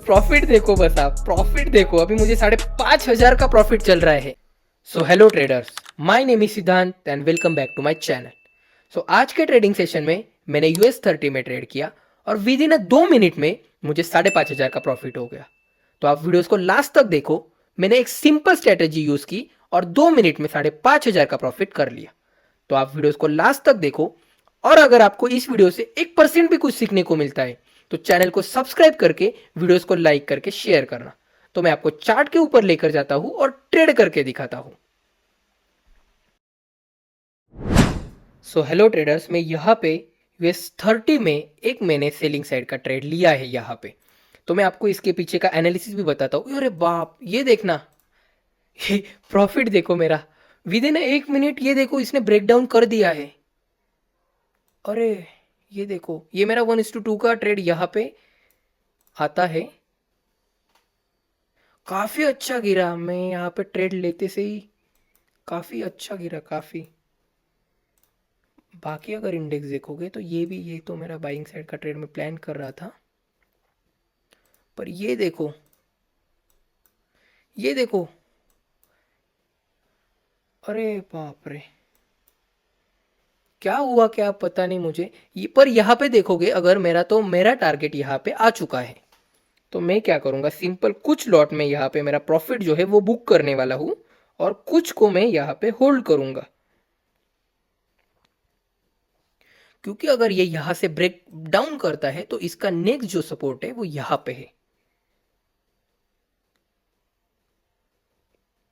Profit देखो, बस आप प्रॉफिट देखो। अभी मुझे 5,500 का प्रॉफिट चल रहा है। So hello traders, my name is Siddhant and welcome back to my channel. सो आज के ट्रेडिंग सेशन में मैंने US 30 में ट्रेड किया और विद इन 2 मिनट में मुझे 5,500 का प्रॉफिट हो गया। तो आप वीडियोस को लास्ट तक देखो। मैंने एक सिंपल स्ट्रेटेजी यूज की और 2 मिनट में 5,500 का प्रॉफिट कर लिया। तो आप वीडियोस को लास्ट तक देखो। और अगर आपको इस वीडियो से 1% भी कुछ सीखने को मिलता है तो चैनल को सब्सक्राइब करके वीडियोस को लाइक करके शेयर करना। तो मैं आपको चार्ट के ऊपर लेकर जाता हूं और ट्रेड करके दिखाता हूं। सो हेलो ट्रेडर्स, मैं यहाँ पे US 30 में एक मैंने सेलिंग साइड का ट्रेड लिया है यहाँ पे। तो मैं आपको इसके पीछे का एनालिसिस भी बताता हूँ। अरे बाप, ये देखना, ये प्रॉफिट देखो मेरा विद इन 1 मिनट। ये देखो, इसने ब्रेक डाउन कर दिया है। अरे ये देखो, ये मेरा 1:2 का ट्रेड यहाँ पे आता है। काफी अच्छा गिरा, मैं यहाँ पे ट्रेड लेते से ही काफी अच्छा गिरा काफी। बाकी अगर इंडेक्स देखोगे तो ये तो मेरा बाइंग साइड का ट्रेड में प्लान कर रहा था, पर ये देखो, अरे बाप रे, क्या हुआ क्या पता नहीं मुझे। ये पर यहाँ पे देखोगे, अगर मेरा टारगेट यहाँ पे आ चुका है तो मैं क्या करूंगा, सिंपल कुछ लॉट में यहाँ पे मेरा प्रॉफिट जो है वो बुक करने वाला हूं और कुछ को मैं यहाँ पे होल्ड करूंगा। क्योंकि अगर ये यहां से ब्रेक डाउन करता है तो इसका नेक्स्ट जो सपोर्ट है वो यहां पे है।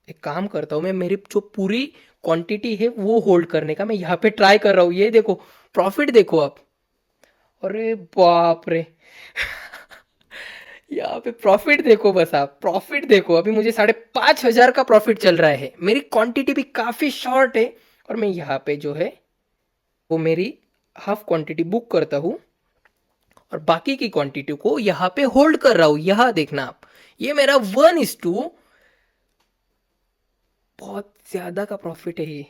एक काम करता हूं मैं, मेरी जो पूरी क्वांटिटी है वो होल्ड करने का मैं यहाँ पे ट्राई कर रहा हूं। ये देखो, प्रॉफिट देखो आप। अरे बाप रे, यहाँ पे प्रॉफिट देखो, बस आप प्रॉफिट देखो। अभी मुझे 5,500 का प्रॉफिट चल रहा है। मेरी क्वांटिटी भी काफी शॉर्ट है और मैं यहाँ पे जो है वो मेरी हाफ क्वांटिटी बुक करता हूँ और बाकी की क्वांटिटी को यहाँ पे होल्ड कर रहा हूं। यहाँ देखना आप, ये मेरा 1:2, बहुत ज्यादा का प्रॉफिट है ये।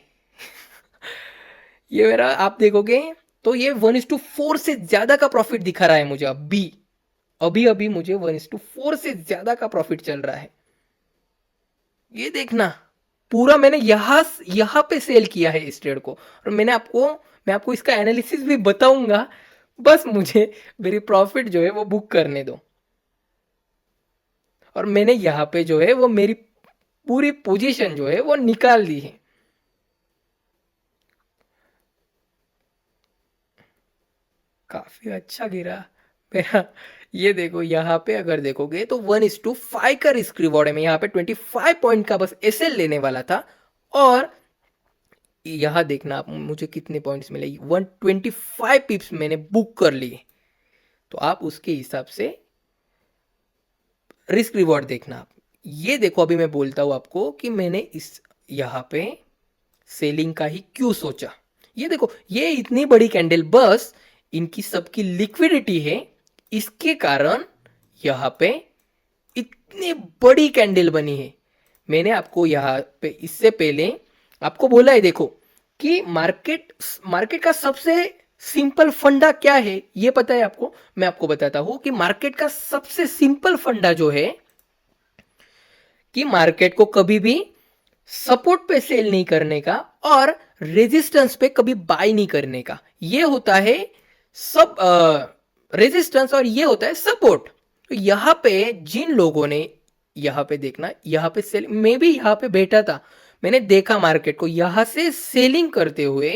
ये मेरा आप देखोगे तो ये 1:4 से ज्यादा का प्रॉफिट दिखा रहा है मुझे। अभी अभी मुझे 1:4 से ज्यादा का प्रॉफिट चल रहा है। ये देखना, पूरा मैंने यहाँ पे सेल किया है इस ट्रेड को। और मैं आपको इसका एनालिसिस भी बताऊंगा। बस मुझे मेरी प्रॉफिट जो है वो बुक करने दो। और मैंने यहाँ पे जो है वो मेरी पूरी पोजीशन जो है वो निकाल दी है। काफी अच्छा गिरा मेरा। ये देखो, यहाँ पे अगर देखोगे तो 1:5 का रिस्क रिवॉर्ड है। मैं यहाँ पे 25 पॉइंट का बस एसएल लेने वाला था और यहाँ देखना आप, मुझे कितने पॉइंट्स मिले, 125 पिप्स मैंने बुक कर लिए। तो आप उसके हिसाब से रिस्क रिवॉर्ड देखना आप। ये देखो, अभी मैं बोलता हूँ आपको कि मैंने इस यहाँ पे सेलिंग का ही क्यों सोचा। ये देखो, ये इतनी बड़ी कैंडल, बस इनकी सबकी लिक्विडिटी है, इसके कारण यहाँ पे इतनी बड़ी कैंडल बनी है। मैंने आपको यहाँ पे इससे पहले आपको बोला है, देखो कि मार्केट का सबसे सिंपल फंडा क्या है ये पता है आपको। मैं आपको बताता हूं कि मार्केट का सबसे सिंपल फंडा जो है कि मार्केट को कभी भी सपोर्ट पे सेल नहीं करने का और रेजिस्टेंस पे कभी बाय नहीं करने का। ये होता है सब रेजिस्टेंस और ये होता है सपोर्ट। तो यहाँ पे जिन लोगों ने, यहाँ पे देखना, यहाँ पे सेल, मैं भी यहाँ पे बैठा था, मैंने देखा मार्केट को यहाँ से सेलिंग करते हुए।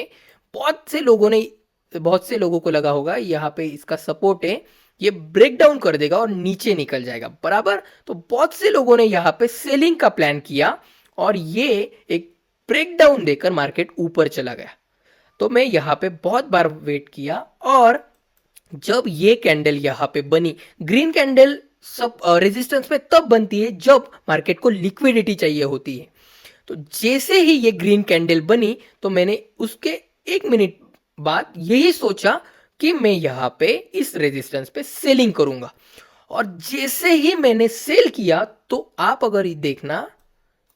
बहुत से लोगों को लगा होगा यहाँ पे इसका सपोर्ट है, ये ब्रेक डाउन कर देगा और नीचे निकल जाएगा बराबर। तो बहुत से लोगों ने यहाँ पे सेलिंग का प्लान किया और ये एक ब्रेक डाउन देकर मार्केट ऊपर चला गया। तो मैं यहाँ पे बहुत बार वेट किया और जब ये कैंडल यहाँ पे बनी, ग्रीन कैंडल सब रेजिस्टेंस में तब बनती है जब मार्केट को लिक्विडिटी चाहिए होती है। तो जैसे ही ये ग्रीन कैंडल बनी तो मैंने उसके 1 मिनट बाद यही सोचा कि मैं यहाँ पे इस रेजिस्टेंस पे सेलिंग करूंगा। और जैसे ही मैंने सेल किया तो आप अगर ये देखना,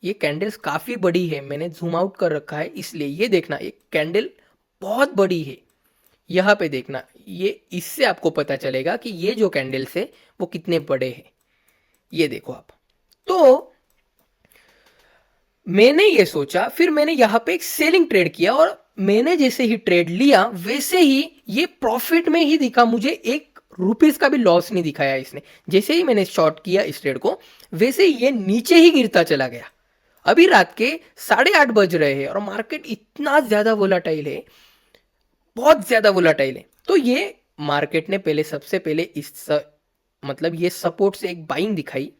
ये कैंडल्स काफी बड़ी है, मैंने जूम आउट कर रखा है इसलिए। ये देखना, ये कैंडल बहुत बड़ी है। यहाँ पे देखना, ये इससे आपको पता चलेगा कि ये जो कैंडल्स है वो कितने बड़े हैं। ये देखो आप। तो मैंने ये सोचा, फिर मैंने यहां पे एक सेलिंग ट्रेड किया और मैंने जैसे ही ट्रेड लिया वैसे ही ये प्रॉफिट में ही दिखा मुझे, एक रुपीस का भी लॉस नहीं दिखाया इसने। जैसे ही मैंने शॉर्ट किया इस ट्रेड को वैसे ही ये नीचे ही गिरता चला गया। अभी रात के 8:30 बज रहे हैं और मार्केट इतना ज्यादा वोलाटाइल है, बहुत ज्यादा वोलाटाइल है। तो ये मार्केट ने पहले सबसे पहले मतलब ये सपोर्ट से एक बाइंग दिखाई,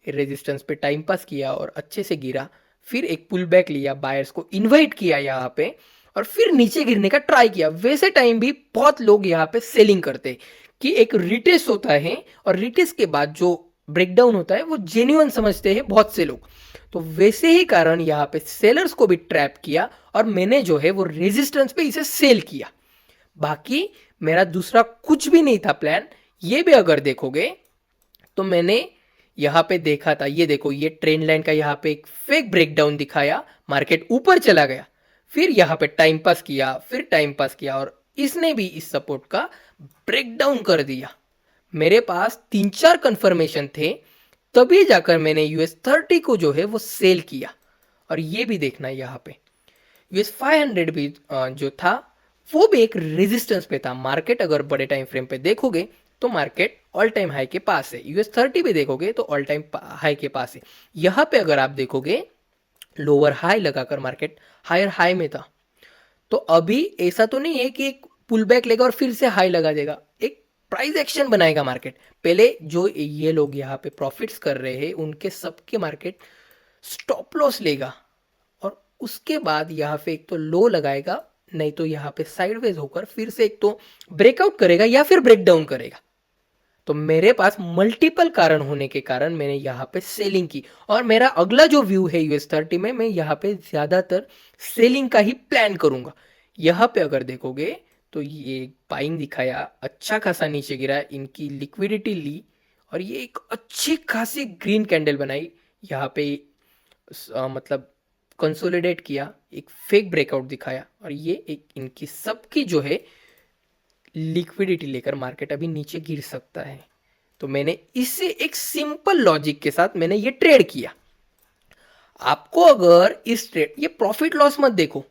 रेजिस्टेंस पे टाइम पास किया और अच्छे से गिरा, फिर एक पुल बैक लिया, बायर्स को इनवाइट किया यहाँ पे और फिर नीचे गिरने का ट्राई किया। वैसे टाइम भी बहुत लोग यहाँ पे सेलिंग करते हैं कि एक रिटेस्ट होता है और रिटेस्ट के बाद जो ब्रेकडाउन होता है वो जेन्युइन समझते हैं बहुत से लोग। तो वैसे ही कारण यहाँ पे सेलर्स को भी ट्रैप किया और मैंने जो है वो रेजिस्टेंस पे इसे सेल किया। बाकी मेरा दूसरा कुछ भी नहीं था प्लान। ये भी अगर देखोगे तो मैंने यहां पे देखा था, ये देखो ये ट्रेंड लाइन का यहां पे एक फेक ब्रेकडाउन दिखाया, मार्केट ऊपर चला गया, फिर यहां पे टाइम पास किया, फिर टाइम पास किया और इसने भी इस सपोर्ट का ब्रेकडाउन कर दिया। मेरे पास 3-4 कंफर्मेशन थे, तभी जाकर मैंने US30 को जो है वो सेल किया। और ये भी देखना यहाँ पे US500 भी जो था वो भी एक रेजिस्टेंस पे था। मार्केट अगर बड़े टाइम फ्रेम पे देखोगे तो मार्केट ऑल टाइम हाई के पास है, US30 भी देखोगे तो ऑल टाइम हाई के पास है। यहाँ पे अगर आप देखोगे लोअर हाई लगाकर मार्केट हायर हाई में था। तो अभी ऐसा तो नहीं है कि एक पुल बैक लेगा और फिर से हाई लगा देगा, एक प्राइस एक्शन बनाएगा मार्केट। पहले जो ये लोग यहाँ पे प्रॉफिट्स कर रहे हैं उनके सबके मार्केट स्टॉप लॉस लेगा और उसके बाद यहाँ पे एक तो लो लगाएगा, नहीं तो यहाँ पे साइडवेज होकर फिर से एक तो ब्रेकआउट करेगा या फिर ब्रेक डाउन करेगा। तो मेरे पास मल्टीपल कारण होने के कारण मैंने यहाँ पे सेलिंग की और मेरा अगला जो व्यू है US30 में, मैं यहाँ पे ज्यादातर सेलिंग का ही प्लान करूंगा। यहाँ पे अगर देखोगे तो ये बाइंग दिखाया, अच्छा खासा नीचे गिरा, इनकी लिक्विडिटी ली और ये एक अच्छी खासी ग्रीन कैंडल बनाई यहाँ पे, मतलब कंसोलिडेट किया, एक फेक ब्रेकआउट दिखाया और ये एक इनकी सबकी जो है लिक्विडिटी लेकर मार्केट अभी नीचे गिर सकता है। तो मैंने इससे एक सिंपल लॉजिक के साथ मैंने ये ट्रेड किया। आपको अगर इस ट्रेड, ये प्रॉफिट लॉस मत देखो,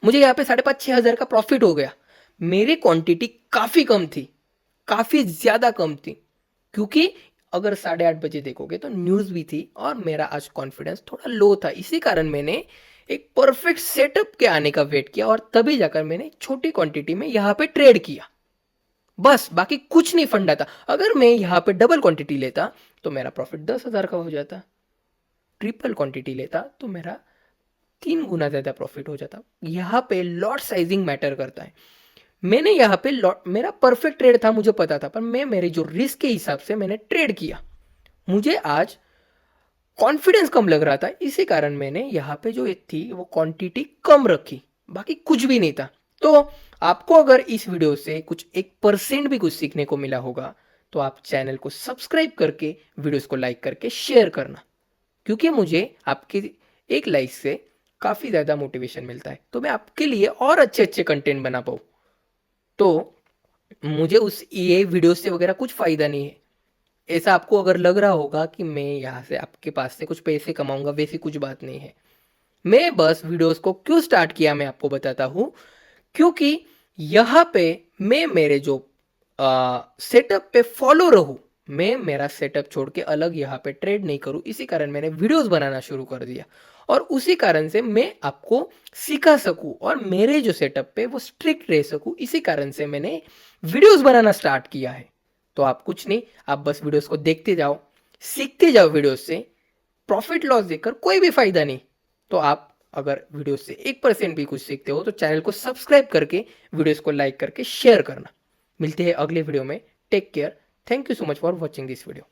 मुझे यहाँ पे 5,500-6,000 का प्रॉफिट हो गया। मेरी क्वांटिटी काफी कम थी, काफी ज्यादा कम थी, क्योंकि अगर 8:30 बजे देखोगे तो न्यूज भी थी और मेरा आज कॉन्फिडेंस थोड़ा लो था। इसी कारण मैंने एक परफेक्ट सेटअप के आने का वेट किया और तभी जाकर मैंने छोटी क्वांटिटी में यहाँ पे ट्रेड किया। बस बाकी कुछ नहीं फंडा था। अगर मैं यहाँ पे डबल क्वांटिटी लेता तो मेरा प्रॉफिट 10,000 का हो जाता, ट्रिपल क्वांटिटी लेता तो मेरा 3 गुना ज्यादा प्रॉफिट हो जाता। यहाँ पे लॉट साइजिंग मैटर करता है। मैंने यहाँ पे लॉट, मेरा परफेक्ट ट्रेड था, मुझे पता था, पर मैं मेरे जो रिस्क के हिसाब से मैंने ट्रेड किया। मुझे आज कॉन्फिडेंस कम लग रहा था, इसी कारण मैंने यहाँ पे जो थी वो क्वांटिटी कम रखी, बाकी कुछ भी नहीं था। तो आपको अगर इस वीडियो से कुछ 1% भी कुछ सीखने को मिला होगा तो आप चैनल को सब्सक्राइब करके वीडियोस को लाइक करके शेयर करना, क्योंकि मुझे आपकी एक लाइक से काफ़ी ज़्यादा मोटिवेशन मिलता है, तो मैं आपके लिए और अच्छे अच्छे कंटेंट बना पाऊँ। तो मुझे उस ये वीडियो से वगैरह कुछ फ़ायदा नहीं है। ऐसा आपको अगर लग रहा होगा कि मैं यहाँ से आपके पास से कुछ पैसे कमाऊंगा, वैसी कुछ बात नहीं है। मैं बस वीडियोस को क्यों स्टार्ट किया मैं आपको बताता हूँ, क्योंकि यहाँ पे मैं मेरे जो सेटअप पे फॉलो रहूँ, मैं मेरा सेटअप छोड़ के अलग यहाँ पे ट्रेड नहीं करूँ, इसी कारण मैंने वीडियोस बनाना शुरू कर दिया और उसी कारण से मैं आपको सिखा सकूँ और मेरे जो सेटअप पे वो स्ट्रिक्ट रह सकूँ, इसी कारण से मैंने वीडियोस बनाना स्टार्ट किया है। तो आप कुछ नहीं, आप बस वीडियोस को देखते जाओ, सीखते जाओ वीडियोस से। प्रॉफिट लॉस देखकर कोई भी फायदा नहीं। तो आप अगर वीडियो से 1% भी कुछ सीखते हो तो चैनल को सब्सक्राइब करके वीडियोस को लाइक करके शेयर करना। मिलते हैं अगले वीडियो में। Take care. Thank you so much for watching this video.